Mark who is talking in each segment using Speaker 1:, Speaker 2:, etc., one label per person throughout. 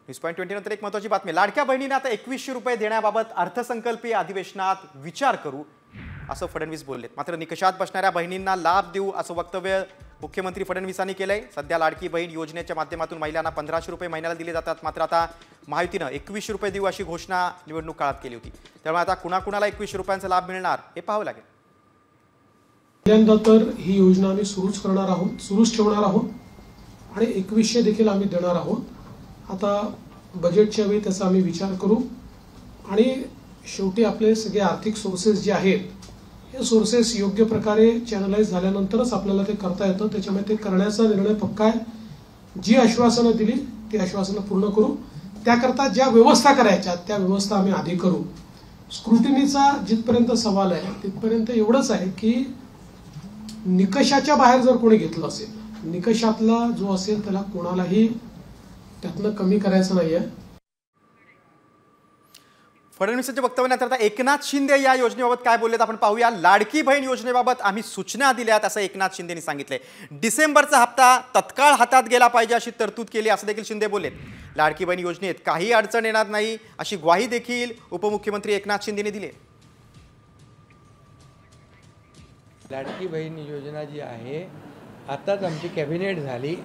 Speaker 1: न्यूज.20 नंतर एक महत्त्वाची बातमी। लाडक्या बहिणींना आता 2100 रुपये देण्याबाबत अर्थसंकल्पीय अधिवेशनात विचार करू असं फडणवीस बोललेत। मात्र निकषात बसणाऱ्या बहिणींना लाभ देऊ असं वक्तव्य मुख्यमंत्री फडणवीसांनी केलंय। सध्या लाडकी बहीण योजनेच्या माध्यमातून महिलांना 1500 रुपये महिन्याला दिले जातात। मात्र आता महायुतीनं 2100 रुपये देऊ अशी घोषणा निवडणूक काळात केली होती। त्यामुळे आता कुणाकुणाला 2100 रुपयांचा लाभ मिळणार हे पाहावं लागेल।
Speaker 2: पहिल्यांदा तर ही योजना आम्ही सुरूच करणार आहोत, सुरूच ठेवणार आहोत आणि 2100 देखील आम्ही देणार आहोत। आता बजेटच्या वेळी त्याचा आम्ही विचार करू आणि शेवटी आपले सगळे आर्थिक सोर्सेस जे आहेत हे सोर्सेस योग्य प्रकारे चॅनलाइज झाल्यानंतरच आपल्याला ते करता येतं। त्याच्यामुळे ते करण्याचा निर्णय पक्का आहे। जी आश्वासनं दिली ती आश्वासनं पूर्ण करू। त्याकरता ज्या व्यवस्था करायच्या त्या व्यवस्था आम्ही आधी करू। स्क्रुटिनीचा जिथपर्यंत सवाल आहे तिथपर्यंत एवढंच आहे की निकषाच्या बाहेर जर कोणी घेतलं असेल, निकषातला जो असेल त्याला कोणालाही त्यातनं कमी करायचं नाहीये।
Speaker 1: फडणवीसांच्या वक्तव्यानंतर आता एकनाथ शिंदे या योजनेबाबत काय बोललेत आपण पाहूया। लाडकी बहीण योजनेबाबत आम्ही सूचना दिल्यात असं एकनाथ शिंदेंनी सांगितलंय। डिसेंबरचा हप्ता तत्काळ हातात गेला पाहिजे अशी तरतूद केली असं देखील शिंदे बोललेत। लाडकी बहीण योजनेत काही अडचण येणार नाही अशी ग्वाही देखील उपमुख्यमंत्री एकनाथ शिंदेंनी दिली।
Speaker 3: लाडकी बहीण योजना जी आहे आताच आमची कॅबिनेट झाली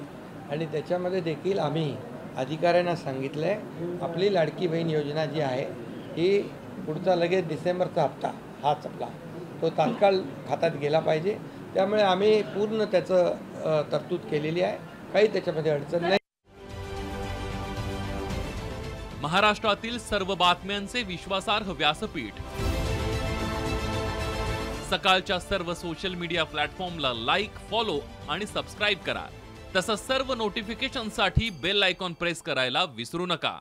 Speaker 3: आणि त्याच्यामध्ये देखील आम्ही अधिकाऱ्यांना सांगितलंय आपली लाडकी बहीण योजना जी आहे ही पुढचा लगेच डिसेंबरचा हप्ता हाच आपला तो तात्काळ खात्यात गेला पाहिजे। त्यामुळे आम्ही पूर्ण त्याचं तरतूद केलेली आहे, काही त्याच्यामध्ये अडचण नाही।
Speaker 4: महाराष्ट्रातील सर्व बातम्यांचे विश्वासार्ह व्यासपीठ सकाळच्या सर्व सोशल मीडिया प्लॅटफॉर्मला लाईक, फॉलो आणि सबस्क्राईब करा। तसंच सर्व नोटिफिकेशनसाठी बेल आयकॉन प्रेस करायला विसरू नका।